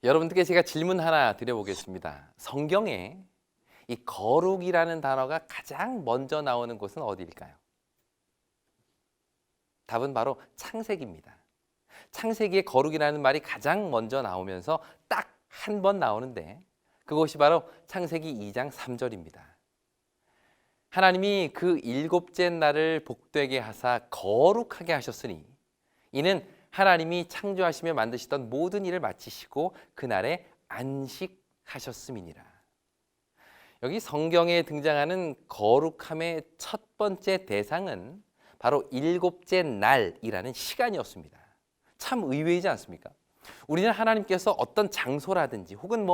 여러분들께 제가 질문 하나 드려보겠습니다. 성경에 이 거룩이라는 단어가 가장 먼저 나오는 곳은 어디일까요? 답은 바로 창세기입니다. 창세기에 거룩이라는 말이 가장 먼저 나오면서 딱 한 번 나오는데 그것이 바로 창세기 2장 3절입니다. 하나님이 그 일곱째 날을 복되게 하사 거룩하게 하셨으니 이는 하나님이 창조하시며 만드시던 모든 일을 마치시고 그날에 안식하셨음이니라. 여기 성경에 등장하는 거룩함의 첫 번째 대상은 바로 일곱째 날이라는 시간이었습니다. 참 의외이지 않습니까? 우리는 하나님께서 어떤 장소라든지 혹은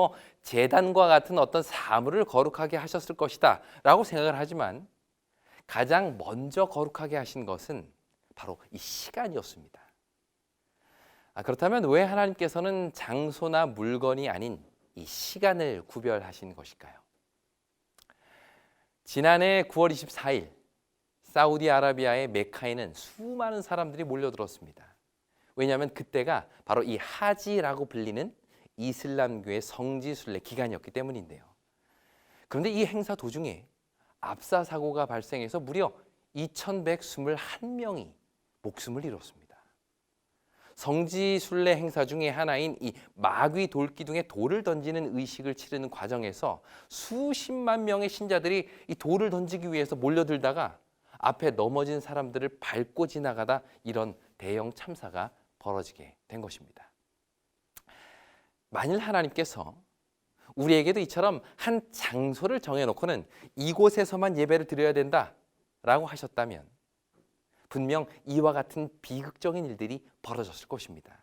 제단과 같은 어떤 사물을 거룩하게 하셨을 것이다 라고 생각을 하지만 가장 먼저 거룩하게 하신 것은 바로 이 시간이었습니다. 그렇다면 왜 하나님께서는 장소나 물건이 아닌 이 시간을 구별하신 것일까요? 지난해 9월 24일 사우디아라비아의 메카에는 수많은 사람들이 몰려들었습니다. 왜냐하면 그때가 바로 이 하지라고 불리는 이슬람교의 성지순례 기간이었기 때문인데요. 그런데 이 행사 도중에 압사 사고가 발생해서 무려 2121명이 목숨을 잃었습니다. 성지순례 행사 중에 하나인 이 마귀 돌기둥에 돌을 던지는 의식을 치르는 과정에서 수십만 명의 신자들이 이 돌을 던지기 위해서 몰려들다가 앞에 넘어진 사람들을 밟고 지나가다 이런 대형 참사가 벌어지게 된 것입니다. 만일 하나님께서 우리에게도 이처럼 한 장소를 정해놓고는 이곳에서만 예배를 드려야 된다라고 하셨다면 분명 이와 같은 비극적인 일들이 벌어졌을 것입니다.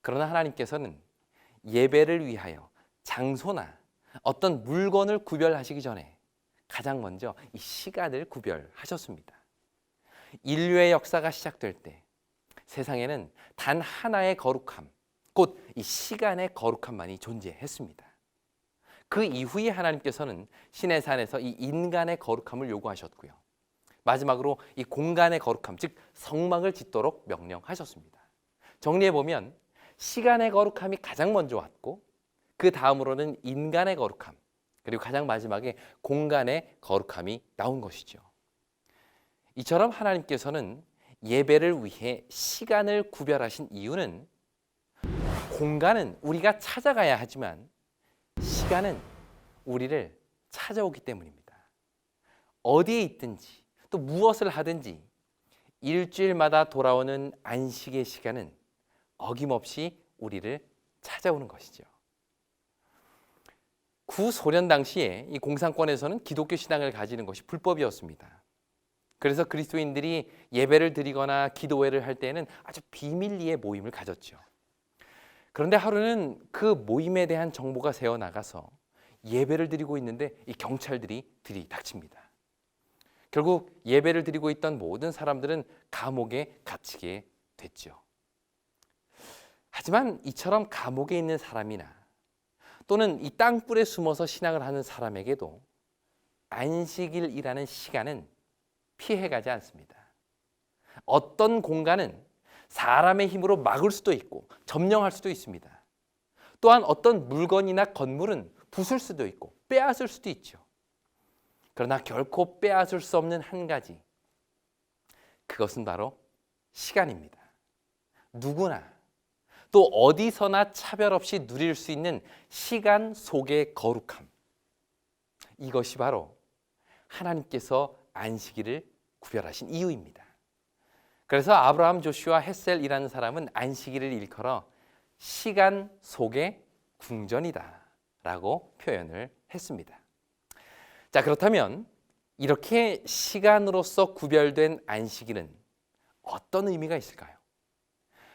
그러나 하나님께서는 예배를 위하여 장소나 어떤 물건을 구별하시기 전에 가장 먼저 이 시간을 구별하셨습니다. 인류의 역사가 시작될 때 세상에는 단 하나의 거룩함, 곧 이 시간의 거룩함만이 존재했습니다. 그 이후에 하나님께서는 신의 산에서 이 인간의 거룩함을 요구하셨고요. 마지막으로 이 공간의 거룩함, 즉 성막을 짓도록 명령하셨습니다. 정리해보면 시간의 거룩함이 가장 먼저 왔고 그 다음으로는 인간의 거룩함, 그리고 가장 마지막에 공간의 거룩함이 나온 것이죠. 이처럼 하나님께서는 예배를 위해 시간을 구별하신 이유는 공간은 우리가 찾아가야 하지만 시간은 우리를 찾아오기 때문입니다. 어디에 있든지 또 무엇을 하든지 일주일마다 돌아오는 안식의 시간은 어김없이 우리를 찾아오는 것이죠. 구소련 당시에 이 공산권에서는 기독교 신앙을 가지는 것이 불법이었습니다. 그래서 그리스도인들이 예배를 드리거나 기도회를 할 때에는 아주 비밀리에 모임을 가졌죠. 그런데 하루는 그 모임에 대한 정보가 새어나가서 예배를 드리고 있는데 이 경찰들이 들이닥칩니다. 결국 예배를 드리고 있던 모든 사람들은 감옥에 갇히게 됐죠. 하지만 이처럼 감옥에 있는 사람이나 또는 이 땅굴에 숨어서 신앙을 하는 사람에게도 안식일이라는 시간은 피해가지 않습니다. 어떤 공간은 사람의 힘으로 막을 수도 있고 점령할 수도 있습니다. 또한 어떤 물건이나 건물은 부술 수도 있고 빼앗을 수도 있죠. 그러나 결코 빼앗을 수 없는 한 가지, 그것은 바로 시간입니다. 누구나 또 어디서나 차별 없이 누릴 수 있는 시간 속의 거룩함, 이것이 바로 하나님께서 안식일을 구별하신 이유입니다. 그래서 아브라함 조슈아 헷셀이라는 사람은 안식일을 일컬어 시간 속의 궁전이다 라고 표현을 했습니다. 자, 그렇다면 이렇게 시간으로서 구별된 안식일은 어떤 의미가 있을까요?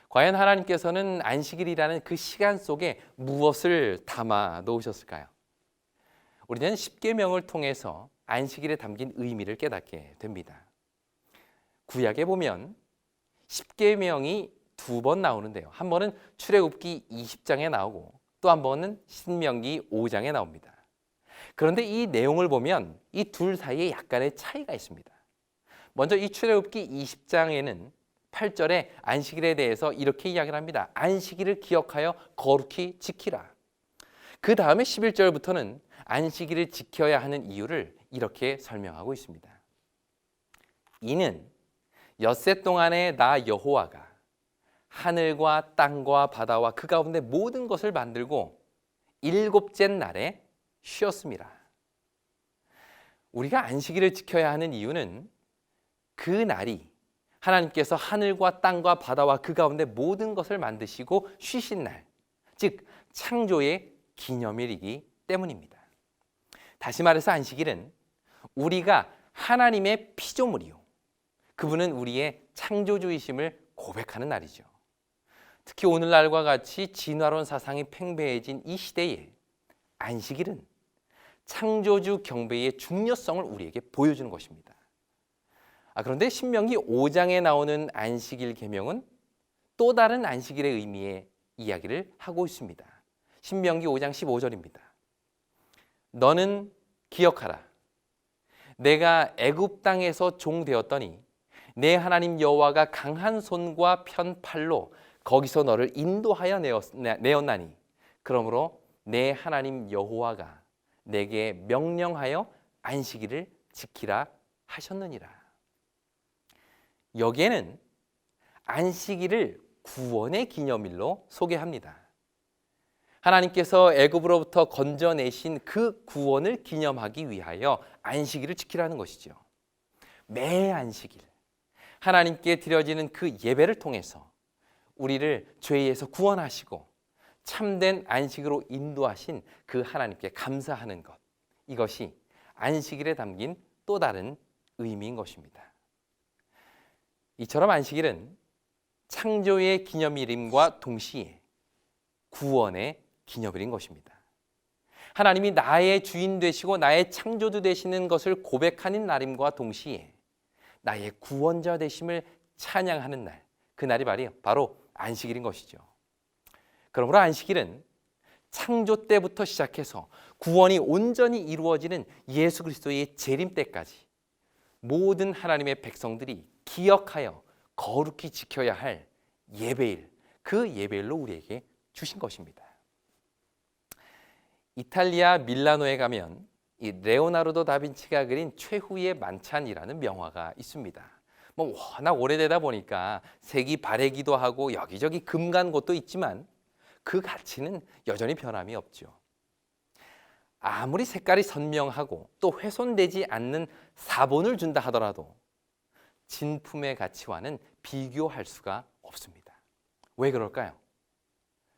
과연 하나님께서는 안식일이라는 그 시간 속에 무엇을 담아 놓으셨을까요? 우리는 십계명을 통해서 안식일에 담긴 의미를 깨닫게 됩니다. 구약에 보면 십계명이 두 번 나오는데요. 한 번은 출애굽기 20장에 나오고 또 한 번은 신명기 5장에 나옵니다. 그런데 이 내용을 보면 이 둘 사이에 약간의 차이가 있습니다. 먼저 이 출애굽기 20장에는 8절에 안식일에 대해서 이렇게 이야기를 합니다. 안식일을 기억하여 거룩히 지키라. 그 다음에 11절부터는 안식일을 지켜야 하는 이유를 이렇게 설명하고 있습니다. 이는 엿새 동안에 나 여호와가 하늘과 땅과 바다와 그 가운데 모든 것을 만들고 일곱째 날에 쉬었습니다. 우리가 안식일을 지켜야 하는 이유는 그 날이 하나님께서 하늘과 땅과 바다와 그 가운데 모든 것을 만드시고 쉬신 날, 즉 창조의 기념일이기 때문입니다. 다시 말해서 안식일은 우리가 하나님의 피조물이요, 그분은 우리의 창조주이심을 고백하는 날이죠. 특히 오늘날과 같이 진화론 사상이 팽배해진 이 시대에 안식일은 창조주 경배의 중요성을 우리에게 보여주는 것입니다. 그런데 신명기 5장에 나오는 안식일 계명은 또 다른 안식일의 의미의 이야기를 하고 있습니다. 신명기 5장 15절입니다. 너는 기억하라. 내가 애굽 땅에서 종 되었더니 내 하나님 여호와가 강한 손과 편 팔로 거기서 너를 인도하여 내었나니 그러므로 내 하나님 여호와가 내게 명령하여 안식일을 지키라 하셨느니라. 여기에는 안식일을 구원의 기념일로 소개합니다. 하나님께서 애굽으로부터 건져내신 그 구원을 기념하기 위하여 안식일을 지키라는 것이죠. 매 안식일 하나님께 드려지는 그 예배를 통해서 우리를 죄에서 구원하시고 참된 안식으로 인도하신 그 하나님께 감사하는 것, 이것이 안식일에 담긴 또 다른 의미인 것입니다. 이처럼 안식일은 창조의 기념일임과 동시에 구원의 기념일인 것입니다. 하나님이 나의 주인 되시고 나의 창조주 되시는 것을 고백하는 날임과 동시에 나의 구원자 되심을 찬양하는 날, 그 날이 바로 안식일인 것이죠. 그러므로 안식일은 창조 때부터 시작해서 구원이 온전히 이루어지는 예수 그리스도의 재림 때까지 모든 하나님의 백성들이 기억하여 거룩히 지켜야 할 예배일, 그 예배일로 우리에게 주신 것입니다. 이탈리아 밀라노에 가면 이 레오나르도 다빈치가 그린 최후의 만찬이라는 명화가 있습니다. 워낙 오래되다 보니까 색이 바래기도 하고 여기저기 금 간 곳도 있지만 그 가치는 여전히 변함이 없죠. 아무리 색깔이 선명하고 또 훼손되지 않는 사본을 준다 하더라도 진품의 가치와는 비교할 수가 없습니다. 왜 그럴까요?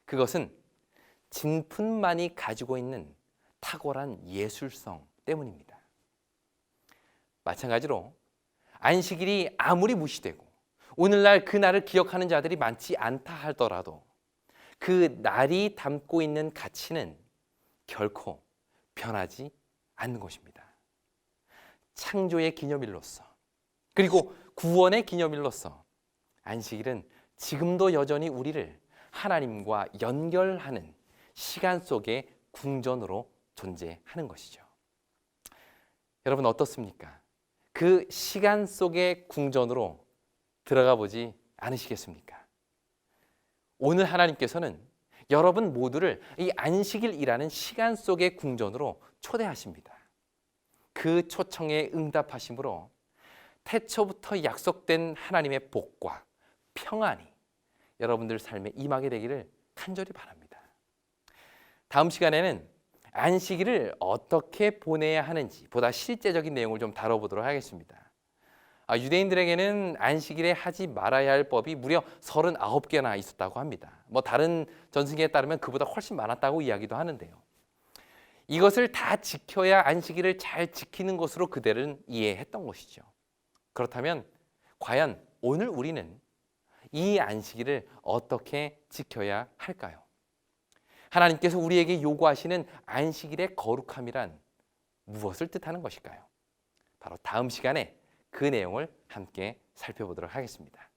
그것은 진품만이 가지고 있는 탁월한 예술성 때문입니다. 마찬가지로 안식일이 아무리 무시되고 오늘날 그 날을 기억하는 자들이 많지 않다 하더라도 그 날이 담고 있는 가치는 결코 변하지 않는 것입니다. 창조의 기념일로서 그리고 구원의 기념일로서 안식일은 지금도 여전히 우리를 하나님과 연결하는 시간 속의 궁전으로 존재하는 것이죠. 여러분 어떻습니까? 그 시간 속의 궁전으로 들어가 보지 않으시겠습니까? 오늘 하나님께서는 여러분 모두를 이 안식일이라는 시간 속의 궁전으로 초대하십니다. 그 초청에 응답하심으로 태초부터 약속된 하나님의 복과 평안이 여러분들 삶에 임하게 되기를 간절히 바랍니다. 다음 시간에는 안식일을 어떻게 보내야 하는지 보다 실제적인 내용을 좀 다뤄보도록 하겠습니다. 유대인들에게는 안식일에 하지 말아야 할 법이 무려 39개나 있었다고 합니다. 다른 전승기에 따르면 그보다 훨씬 많았다고 이야기도 하는데요. 이것을 다 지켜야 안식일을 잘 지키는 것으로 그들은 이해했던 것이죠. 그렇다면 과연 오늘 우리는 이 안식일을 어떻게 지켜야 할까요? 하나님께서 우리에게 요구하시는 안식일의 거룩함이란 무엇을 뜻하는 것일까요? 바로 다음 시간에 그 내용을 함께 살펴보도록 하겠습니다.